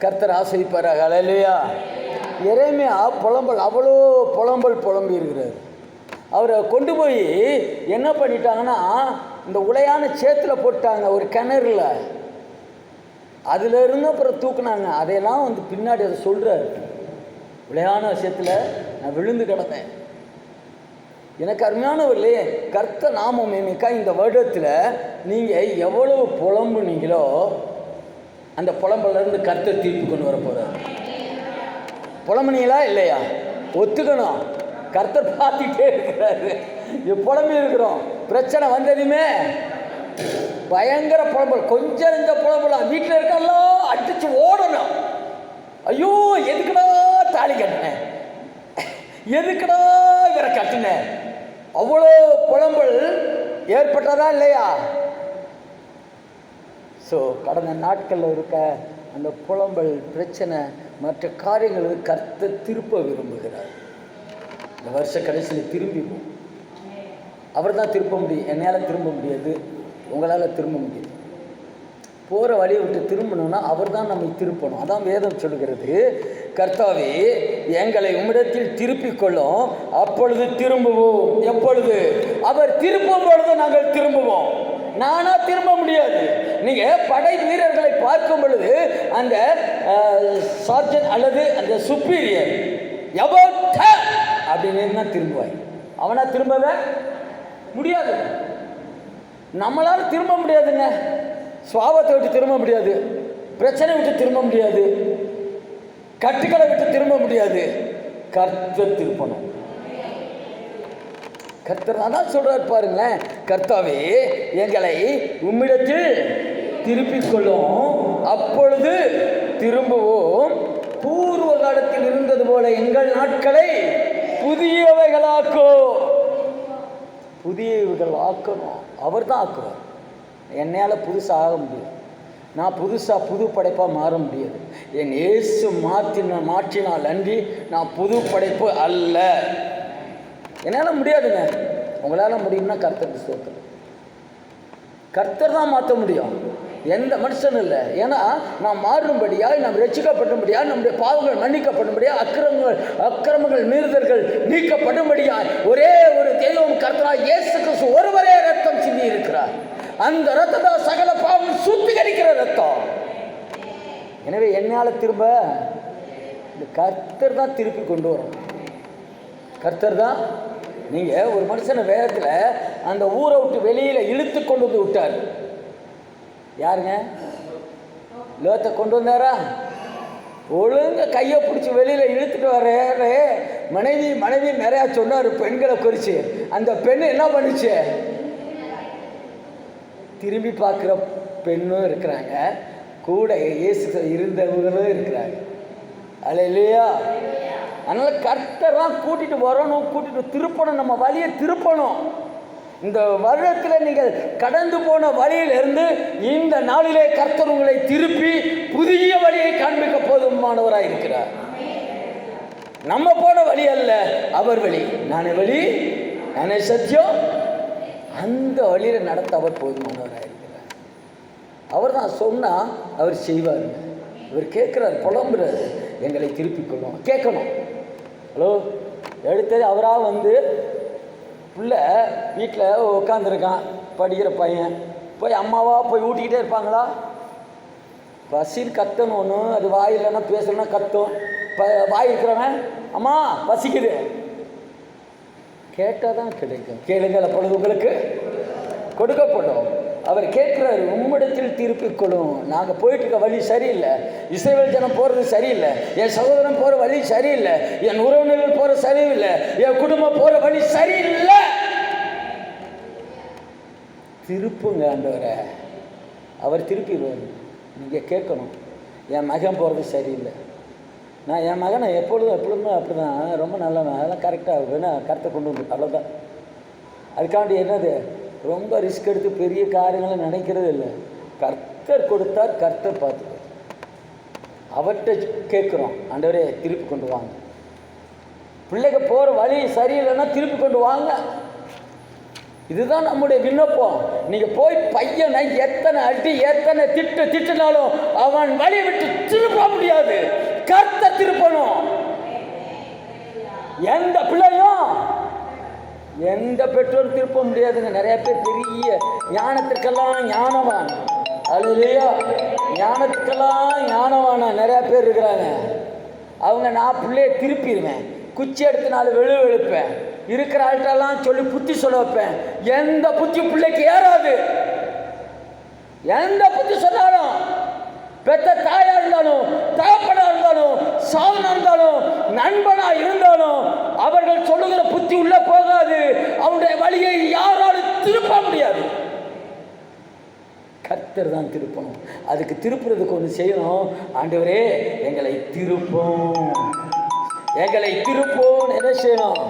கர்த்தர் ஆசீர்வதிப்பாராக. ஹல்லேலூயா. எரேமியா அவ்வளோ புலம்பி இருக்கிறார். அவரை கொண்டு போய் என்ன பண்ணிட்டாங்கன்னா, இந்த உளையான சேத்துல போட்டாங்க ஒரு கிணறுல. அதுல இருந்து அப்புறம் தூக்குனாங்க. அதையெல்லாம் பின்னாடி அதை சொல்றாரு. உளையான விஷயத்துல நான் விழுந்து கிடந்தேன். எனக்கு அருமையானவர்களே, கர்த்தர் நாமம் மேமிக்கா இந்த வருடத்தில் நீங்கள் எவ்வளவு புலம்புனீங்களோ அந்த புலம்புலேருந்து கர்த்தர் தீர்ப்பு கொண்டு வர போகிறார். புலம்புனீங்களா இல்லையா? ஒத்துக்கணும். கர்த்தர் பார்த்துட்டே இருக்கிறாரு. புலம்பி இருக்கிறோம். பிரச்சனை வந்ததுமே பயங்கர புலம்பல், கொஞ்சம் நெஞ்ச புலம்பலாம். வீட்டில் இருக்கலாம் அடிச்சு ஓடணும். ஐயோ எதுக்குடா தாலி கட்டினேன், எதுக்குடா இவரை கட்டினேன், அவ்வளோ புலம்பல் ஏற்பட்டதா இல்லையா? ஸோ கடந்த நாட்களில் இருக்க அந்த புலம்பல் பிரச்சனை மற்ற காரியங்களுக்கு கர்த்தர் திருப்ப விரும்புகிறார். இந்த வருஷ கடைசியில் திரும்பிடுவோம். அவர் தான் திருப்ப முடியும். என்னால் திரும்ப முடியாது, உங்களால் திரும்ப முடியாது. போகிற வழியை விட்டு திரும்பணும்னா அவர் தான் நம்மை திருப்பணும். அதான் வேதம் சொல்கிறது, கர்த்தாவே எங்களை உம்மிடத்தில் திருப்பிக் கொள்ளும், அப்பொழுது திரும்புவோம். எப்பொழுது? அவர் திருப்பும் பொழுது நாங்கள் திரும்புவோம். நானா திரும்ப முடியாது. நீங்க படை வீரர்களை பார்க்கும் பொழுது அந்த சார்ஜன் அல்லது அந்த சுப்பீரியர் அப்படின்னு தான் திரும்புவாய். அவனா திரும்பவே முடியாது. நம்மளால திரும்ப முடியாதுங்க. சுவாபத்தை விட்டு திரும்ப முடியாது, பிரச்சனை விட்டு திரும்ப முடியாது, கட்டுக்களை விட்டு திரும்ப முடியாது. கர்த்தர் திருப்பணும். கர்த்தர் தான் சொல்றாரு பாருங்களேன், கர்த்தாவே எங்களை உம்மிடத்தில் திருப்பிக் கொள்ளும், அப்பொழுது திரும்புவோம். பூர்வ காலத்தில் இருந்தது போல எங்கள் நாட்களை புதியவைகளாக்கோ. புதியவைகள் ஆக்கணும். அவர் தான் ஆக்குவார். என்னால் புதுசாக ஆக முடியாது. நான் புதுசாக புது படைப்பாக மாற முடியாது. என் இயேசு மாற்றினால் அன்றி நான் புது படைப்பு அல்ல. என்னால் முடியாதுங்க. உங்களால் முடியும்னா கர்த்தர் ஸ்தோத்திரம். கர்த்தர் தான் மாற்ற முடியும், எந்த மனுஷனும் இல்லை. ஏன்னா நாம் மாறும்படியாக, நாம் ரட்சிக்கப்படும்படியாக, நம்முடைய பாவங்கள் மன்னிக்கப்படும்படியாக, அக்கிரமங்கள் மீறுதல்கள் நீக்கப்படும்படியாக ஒரே ஒரு தெய்வம் கர்த்தராகிய இயேசு கிறிஸ்து ஒருவரே ரத்தம் சிந்தி இருக்கிறார். அந்த ரத்தம் தான் சகல பாவம் சுத்திகரிக்கிற ரத்தம். எனவே என்னால் திரும்ப இந்த கர்த்தர் தான் திருப்பி கொண்டு வரும். கர்த்தர் தான். நீங்கள் ஒரு மனுஷனை வேகத்தில் அந்த ஊரை விட்டு வெளியில் இழுத்து கொண்டு வந்து விட்டார். யாருங்க? லோத்தை கொண்டு வந்தாரா? ஒழுங்க கையை பிடிச்சி வெளியில் இழுத்துட்டு வர மனைவி நிறையா சொன்னார் பெண்களை குறித்து. அந்த பெண் என்ன பண்ணுச்சு? திரும்பி பார்க்குற பெண்ணும் இருக்கிறாங்க, கூட இயேசு இருந்தவங்களும் இருக்கிறாங்க. அல்ல இல்லையா? அதனால் கர்த்தரெல்லாம் கூட்டிகிட்டு வரணும், கூட்டிகிட்டு திருப்பணும், நம்ம வழியை திருப்பணும். இந்த வருடத்தில் நீங்கள் கடந்து போன வழியிலிருந்து இந்த நாளிலே கர்த்தர் உங்களை திருப்பி புதிய வழியை காண்பிக்க போதுமானவராக இருக்கிறார். நம்ம போன வழி அல்ல, அவர் வழி. நானே வழி, நானே சத்தியம். அந்த வழியில் நடத்த அவர் போதுமானவராக இருக்கிறார். அவர் தான் சொன்னால் அவர் செய்வார். இவர் கேட்குறார், புலம்புறாரு, எங்களை திருப்பிக் கொள்ளும். கேட்கணும். ஹலோ, எடுத்தது அவராக பிள்ளை வீட்டில் உட்காந்துருக்கான், படிக்கிற பையன், போய் அம்மாவா போய் ஊட்டிக்கிட்டே இருப்பாங்களா? பசின்னு கத்தணும். ஒன்று அது வாய் இல்லைன்னா பேசலன்னா கத்தும். வாய் இருக்கிறவன் அம்மா பசிக்குது கேட்டால் தான் கிடைக்கும். கேளுங்கள், அப்பொழுது உங்களுக்கு கொடுக்கப்படும். அவர் கேட்குறாரு, உம்மிடத்தில் திருப்பிக் கொள்ளும். நாங்கள் போயிட்டு இருக்க வழி சரியில்லை, இஸ்ரவேல் ஜனம் போகிறது சரியில்லை, என் சகோதரன் போகிற வழி சரியில்லை, என் உறவினர்கள் போகிற சரியில்லை, என் குடும்பம் போகிற வழி சரியில்லை. திருப்புங்க ஆண்டவரை. அவர் திருப்பிடுவார். நீங்கள் கேட்கணும், என் மகன் போகிறது சரியில்லை. நான் என் மகனை எப்பொழுதுமே அப்படி தான், ரொம்ப நல்லவன், அதெல்லாம் கரெக்டாக வேணும், கரெக்டாக கொண்டு வந்து அவ்வளோதான். அதுக்காண்டி என்னது ரொம்ப ரிஸ்க் எடுத்து பெரிய காரியங்களை நினைக்கிறது இல்லை. கர்த்தர் கொடுத்தார், கர்த்தர் பார்த்துப்பார். அவர்கிட்ட கேட்குறோம், ஆண்டவரே திருப்பி கொண்டு வாங்க. பிள்ளைங்க போகிற வழி சரியில்லைன்னா திருப்பி கொண்டு வாங்க. இதுதான் நம்முடைய விண்ணப்பம். நீங்கள் போய் பையனை எத்தனை அடி எத்தனை திட்டினாலும் அவன் வழி விட்டு திருப்ப முடியாது. கர்த்தர் திருப்பணும். எந்த பிள்ளையும் எந்த பெற்றோரும் திருப்ப முடியாதுங்க. நிறைய பேர் பெரிய ஞானத்திற்கெல்லாம் ஞானவான், அல்லேலூயா, ஞானத்துக்கெல்லாம் ஞானவானா நிறையா பேர் இருக்கிறாங்க. அவங்க நான் பிள்ளைய திருப்பிடுவேன், குச்சி எடுத்து 4 வெளுப்பேன், இருக்கிற ஆள்கிட்டெல்லாம் சொல்லி புத்தி சொல்ல வைப்பேன். எந்த புத்தி பிள்ளைக்கு ஏறாது. எந்த புத்தி சொன்னாலும், பெத்த தாயா இருந்தாலும், தகப்பனா இருந்தாலும், சாவனா இருந்தாலும், நண்பனா இருந்தாலும், அவர்கள் சொல்லுகிற புத்தி உள்ள போகாது. அவனுடைய வழியை யாராலும் திருப்ப முடியாது. கர்த்தர் தான் திருப்பணும். அதுக்கு திருப்புறதுக்கு ஒன்று செய்யணும். ஆண்டவரே எங்களை திருப்போம், எங்களை திருப்போம். என்ன செய்யணும்?